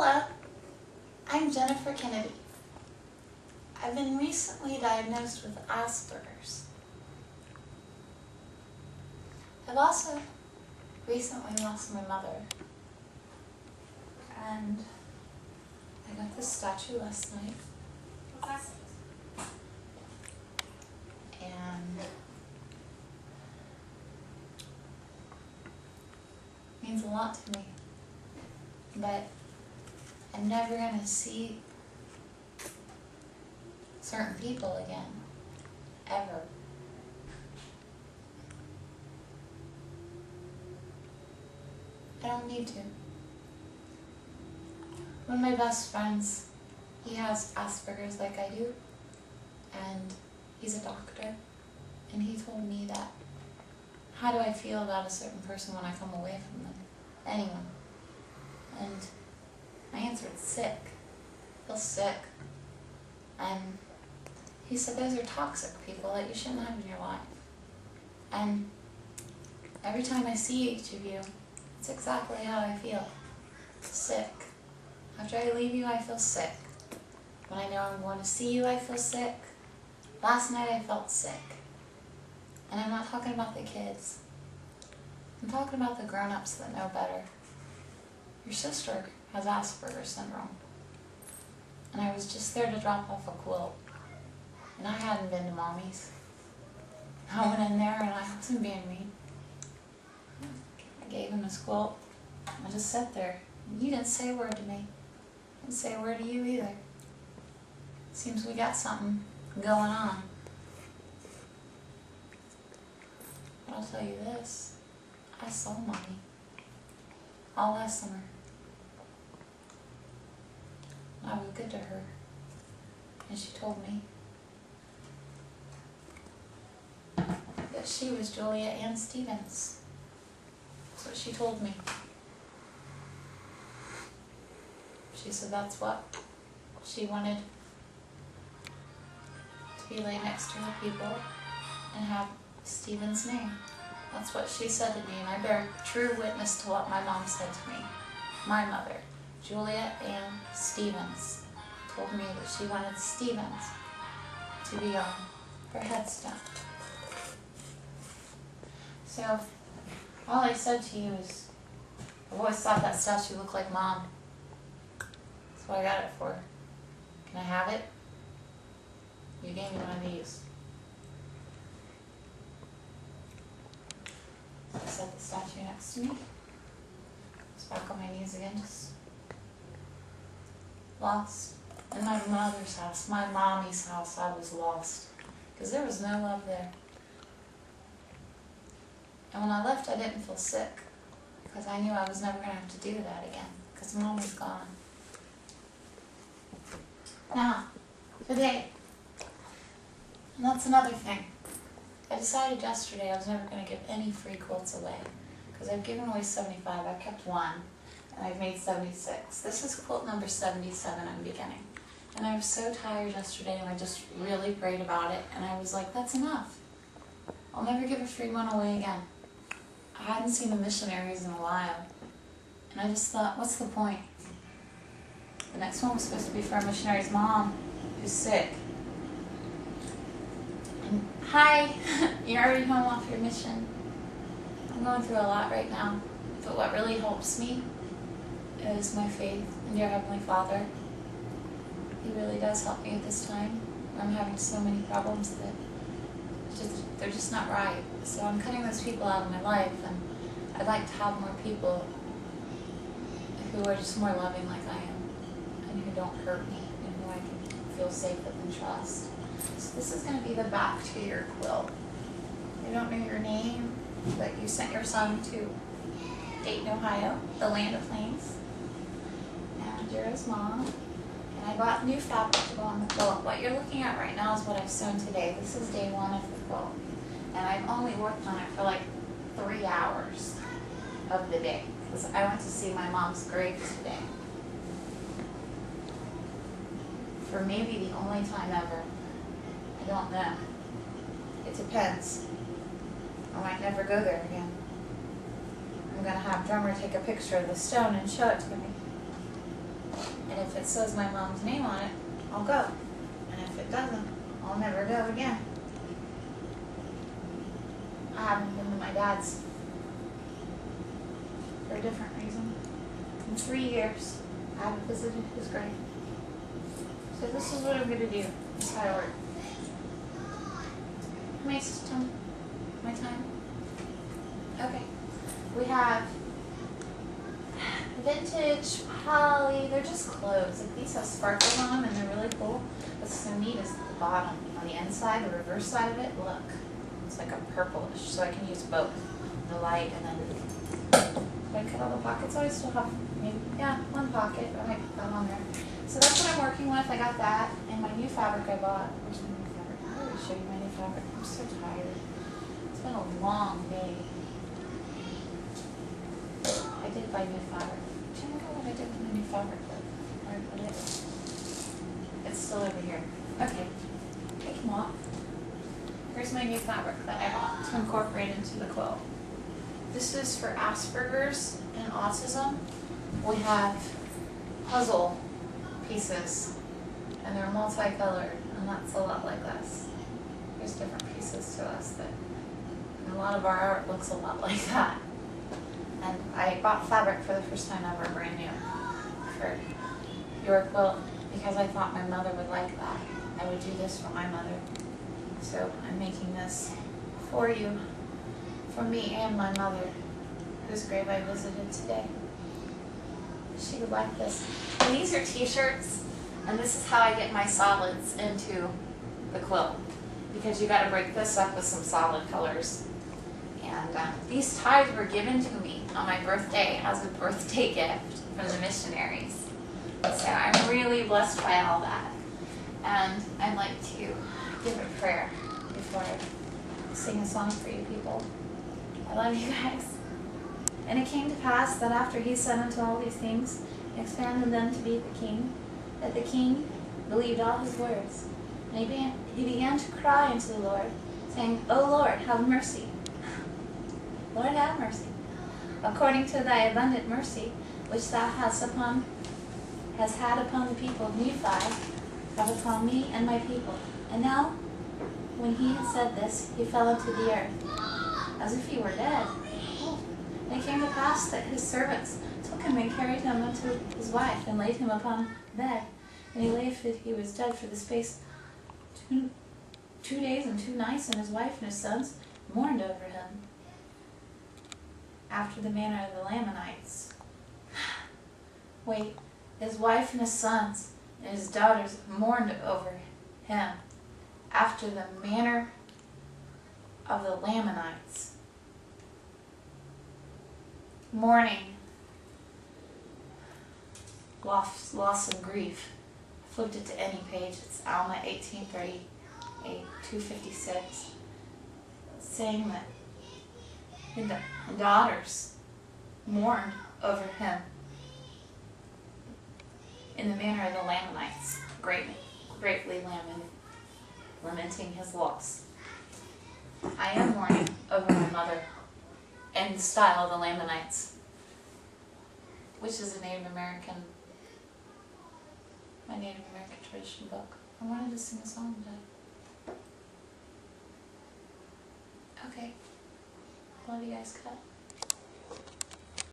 Hello, I'm Jennifer Kennedy. I've been recently diagnosed with Asperger's. I've also recently lost my mother, and I got this statue last night, and it means a lot to me, but I'm never going to see certain people again, ever. I don't need to. One of my best friends, he has Asperger's like I do, and he's a doctor, and he told me that, how do I feel about a certain person when I come away from them? Anyone. And I answered, sick. I feel sick. And he said, those are toxic people that you shouldn't have in your life. And every time I see each of you, it's exactly how I feel. Sick. After I leave you, I feel sick. When I know I'm going to see you, I feel sick. Last night I felt sick. And I'm not talking about the kids. I'm talking about the grown-ups that know better. Your sister has Asperger's syndrome. And I was just there to drop off a quilt. And I hadn't been to Mommy's. I went in there and I wasn't being mean. I gave him his quilt. I just sat there. You didn't say a word to me. I didn't say a word to you either. Seems we got something going on. But I'll tell you this. I saw Mommy all last summer. I was good to her. And she told me that she was Julia Ann Stevens. That's what she told me. She said that's what she wanted, to be laid next to her people and have Stevens' name. That's what she said to me, and I bear true witness to what my mom said to me. My mother, Julia Ann Stevens, told me that she wanted Stevens to be on her headstone. So, all I said to you is, I've always thought that statue looked like Mom. That's what I got it for. Can I have it? You gave me one of these. So I set the statue next to me. Just back on my knees again, just lost. In my mother's house, my mommy's house, I was lost. Because there was no love there. And when I left, I didn't feel sick. Because I knew I was never going to have to do that again. Because Mom was gone. Now, today, and that's another thing. I decided yesterday I was never going to give any free quilts away. Because I've given away 75, I've kept one, and I've made 76. This is quilt number 77 I'm beginning. And I was so tired yesterday, and I just really prayed about it, and I was like, that's enough. I'll never give a free one away again. I hadn't seen the missionaries in a while, and I just thought, what's the point? The next one was supposed to be for a missionary's mom, who's sick. And, hi, you're already home off your mission. I'm going through a lot right now, but what really helps me is my faith in your Heavenly Father. He really does help me at this time. I'm having so many problems that they're just not right. So I'm cutting those people out of my life, and I'd like to have more people who are just more loving like I am, and who don't hurt me, and who I can feel safe with and trust. So this is going to be the back to your quilt. I don't know your name, but you sent your son to Dayton, Ohio, the land of plains, and you're his mom. And I bought new fabric to go on the quilt. What you're looking at right now is what I've sewn today. This is day one of the quilt. And I've only worked on it for like 3 hours of the day. Because I went to see my mom's grave today. For maybe the only time ever. I don't know. It depends. I might never go there again. I'm going to have Drummer take a picture of the stone and show it to me. And if it says my mom's name on it, I'll go. And if it doesn't, I'll never go again. I haven't been to my dad's for a different reason. In 3 years, I haven't visited his grave. So this is what I'm going to do. This is how I work. How many is my time? Okay. We have vintage poly. They're just clothes. Like these have sparkles on them and they're really cool. What's so neat is the bottom. On the inside, the reverse side of it, look. It's like a purplish. So I can use both. The light and then I cut all the pockets. I still have maybe, one pocket. I might put that on there. So that's what I'm working with. I got that. And my new fabric I bought. Where's my new fabric? I'm going to show you my new fabric. I'm so tired. It's been a long day. I did buy new fabric. Do you know what I did with my new fabric? Where I put it? It's still over here. Okay. Take them off. Here's my new fabric that I bought to incorporate into the quilt. This is for Asperger's and autism. We have puzzle pieces, and they're multicolored, and that's a lot like us. There's different pieces to us that, and a lot of our art looks a lot like that. And I bought fabric for the first time ever, brand new, for your quilt, because I thought my mother would like that. I would do this for my mother. So I'm making this for you, for me and my mother, whose grave I visited today. She would like this. And these are t-shirts, and this is how I get my solids into the quilt, because you got to break this up with some solid colors. And these ties were given to me on my birthday as a birthday gift from the missionaries. So I'm really blessed by all that. And I'd like to give a prayer before I sing a song for you people. I love you guys. And it came to pass that after he said unto all these things, and expanded them to be the king, that the king believed all his words. And he began to cry unto the Lord, saying, O Lord, have mercy. Lord, have mercy. According to thy abundant mercy, which thou hast had upon the people of Nephi, have upon me and my people. And now, when he had said this, he fell into the earth, as if he were dead. And it came to pass that his servants took him and carried him unto his wife, and laid him upon the bed. And he lay, he was dead for the space 2 days and 2 nights, and his wife and his sons mourned over him, after the manner of the Lamanites. Wait, his wife and his sons and his daughters mourned over him, after the manner of the Lamanites. Mourning, loss and grief. I flipped it to any page. It's Alma 1838, 256, saying that the daughters mourned over him in the manner of the Lamanites, greatly lamenting his loss. I am mourning over my mother in the style of the Lamanites, which is a my Native American tradition book. I wanted to sing a song today. Okay. Love you guys, cut.